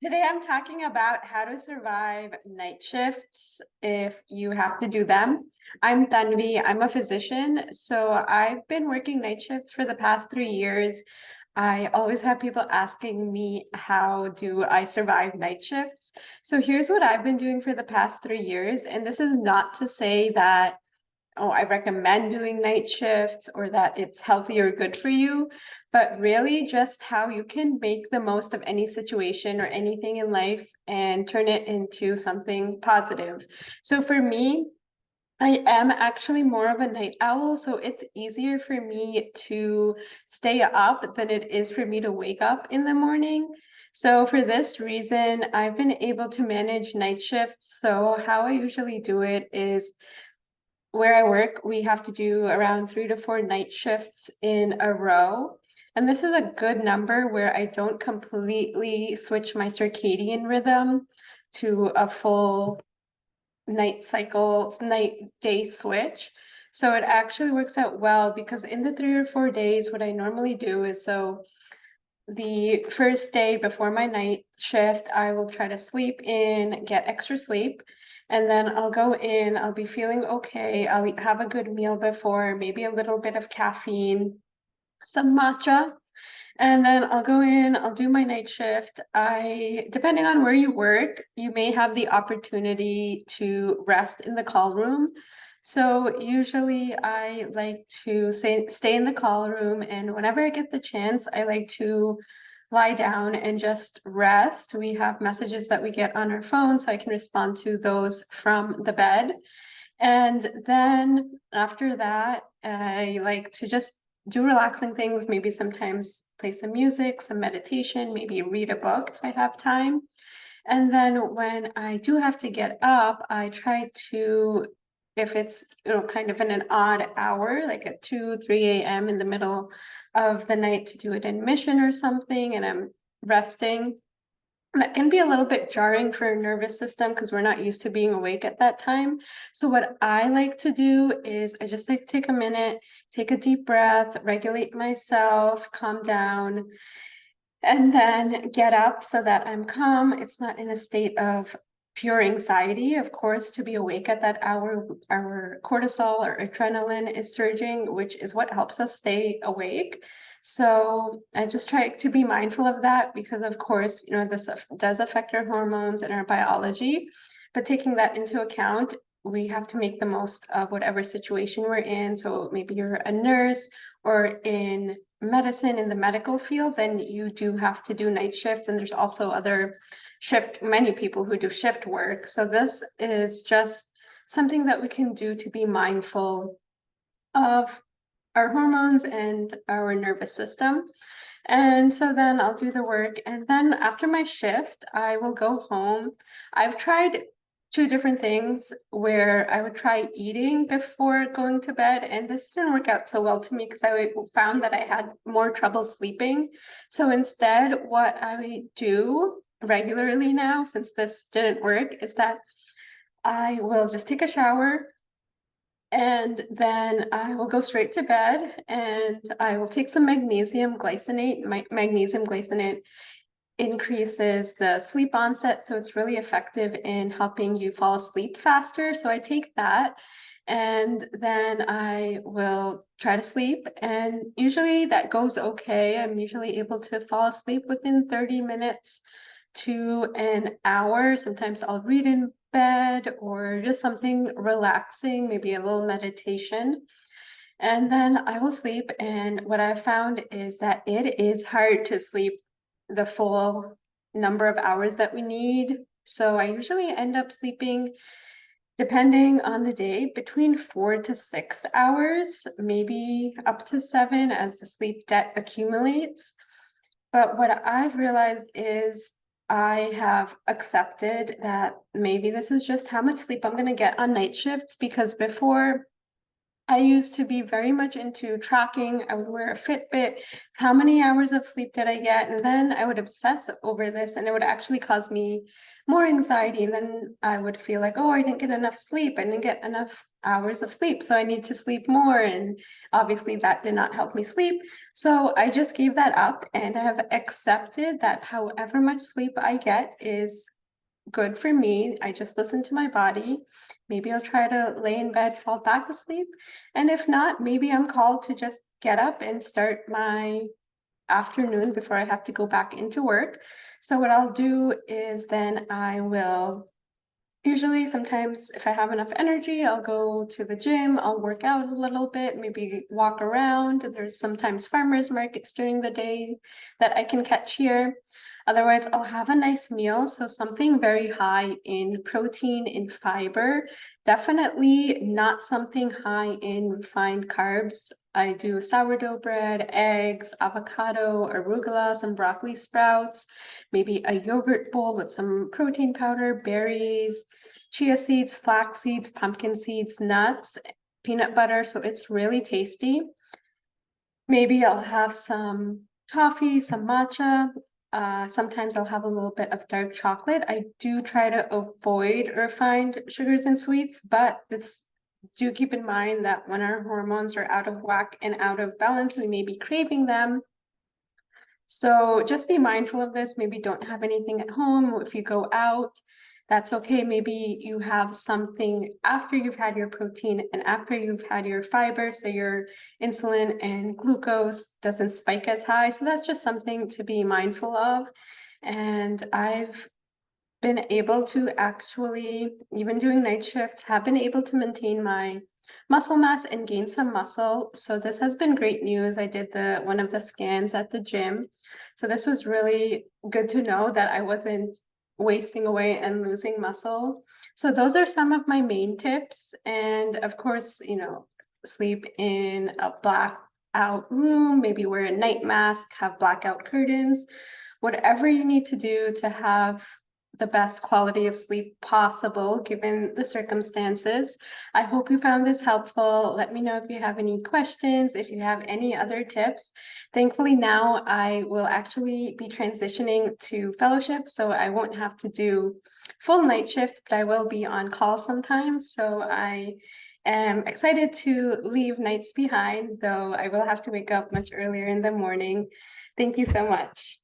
Today I'm talking about how to survive night shifts if you have to do them. I'm Tanvi, I'm a physician, so I've been working night shifts for the past 3 years. I always have people asking me, how do I survive night shifts? So here's what I've been doing for the past 3 years, and this is not to say that I recommend doing night shifts or that it's healthy or good for you, but really just how you can make the most of any situation or anything in life and turn it into something positive. So for me, I am actually more of a night owl, so it's easier for me to stay up than it is for me to wake up in the morning. So for this reason, I've been able to manage night shifts. So how I usually do it is where I work, we have to do around 3 to 4 night shifts in a row. And this is a good number where I don't completely switch my circadian rhythm to a full night cycle, night day switch. So it actually works out well because in the 3 or 4 days, what I normally do is the first day before my night shift, I will try to sleep in, get extra sleep, and then I'll go in, I'll be feeling okay. Have a good meal before, maybe a little bit of caffeine, some matcha, and then I'll go in, I'll do my night shift. Depending on where you work, you may have the opportunity to rest in the call room. So usually I like to stay in the call room, and whenever I get the chance, I like to lie down and just rest. We have messages that we get on our phone, so I can respond to those from the bed. And then after that, I like to just do relaxing things, maybe sometimes play some music, some meditation, maybe read a book if I have time. And then when I do have to get up, I try to, if it's kind of in an odd hour, like at 2, 3 a.m. in the middle of the night, to do an admission or something, and I'm resting. That can be a little bit jarring for a nervous system because we're not used to being awake at that time. So what I like to do is I just like to take a minute, take a deep breath, regulate myself, calm down, and then get up so that I'm calm. It's not in a state of pure anxiety. Of course, to be awake at that hour, our cortisol or adrenaline is surging, which is what helps us stay awake. So I just try to be mindful of that because, of course, this does affect our hormones and our biology. But taking that into account, we have to make the most of whatever situation we're in. So maybe you're a nurse or in medicine in the medical field, then you do have to do night shifts. And there's also many people who do shift work. So this is just something that we can do to be mindful of our hormones and our nervous system. And so then I'll do the work. And then after my shift, I will go home. I've tried two different things where I would try eating before going to bed, and this didn't work out so well to me because I found that I had more trouble sleeping. So instead, what I do regularly now, since this didn't work, is that I will just take a shower and then I will go straight to bed and I will take some magnesium glycinate. Magnesium glycinate increases the sleep onset, so it's really effective in helping you fall asleep faster. So I take that and then I will try to sleep, and usually that goes okay. I'm usually able to fall asleep within 30 minutes to an hour. Sometimes I'll read in bed or just something relaxing, maybe a little meditation. And then I will sleep. And what I've found is that it is hard to sleep the full number of hours that we need. So I usually end up sleeping, depending on the day, between 4 to 6 hours, maybe up to 7 as the sleep debt accumulates. But what I've realized is I have accepted that maybe this is just how much sleep I'm going to get on night shifts, because before I used to be very much into tracking. I would wear a Fitbit. How many hours of sleep did I get? And then I would obsess over this, and it would actually cause me more anxiety. And then I would feel like, oh, I didn't get enough sleep. I didn't get enough hours of sleep, so I need to sleep more, and obviously that did not help me sleep. So I just gave that up and I have accepted that however much sleep I get is good for me. I just listen to my body. Maybe I'll try to lay in bed, fall back asleep. And if not, maybe I'm called to just get up and start my afternoon before I have to go back into work. So what I'll do is then I will usually sometimes if I have enough energy, I'll go to the gym, I'll work out a little bit, maybe walk around. There's sometimes farmers markets during the day that I can catch here. Otherwise, I'll have a nice meal. So something very high in protein, in fiber, definitely not something high in refined carbs. I do sourdough bread, eggs, avocado, arugula, some broccoli sprouts, maybe a yogurt bowl with some protein powder, berries, chia seeds, flax seeds, pumpkin seeds, nuts, peanut butter. So it's really tasty. Maybe I'll have some coffee, some matcha. Sometimes I'll have a little bit of dark chocolate. I do try to avoid refined sugars and sweets, but do keep in mind that when our hormones are out of whack and out of balance, we may be craving them. So just be mindful of this. Maybe don't have anything at home. If you go out, that's okay. Maybe you have something after you've had your protein and after you've had your fiber, so your insulin and glucose doesn't spike as high. So that's just something to be mindful of. And I've been able to actually, even doing night shifts, have been able to maintain my muscle mass and gain some muscle. So this has been great news. I did one of the scans at the gym. So this was really good to know that I wasn't wasting away and losing muscle. So those are some of my main tips. And of course, sleep in a blackout room, maybe wear a night mask, have blackout curtains, whatever you need to do to have the best quality of sleep possible given the circumstances. I hope you found this helpful. Let me know if you have any questions, if you have any other tips. Thankfully now I will actually be transitioning to fellowship, so I won't have to do full night shifts, but I will be on call sometimes. So I am excited to leave nights behind, though I will have to wake up much earlier in the morning. Thank you so much.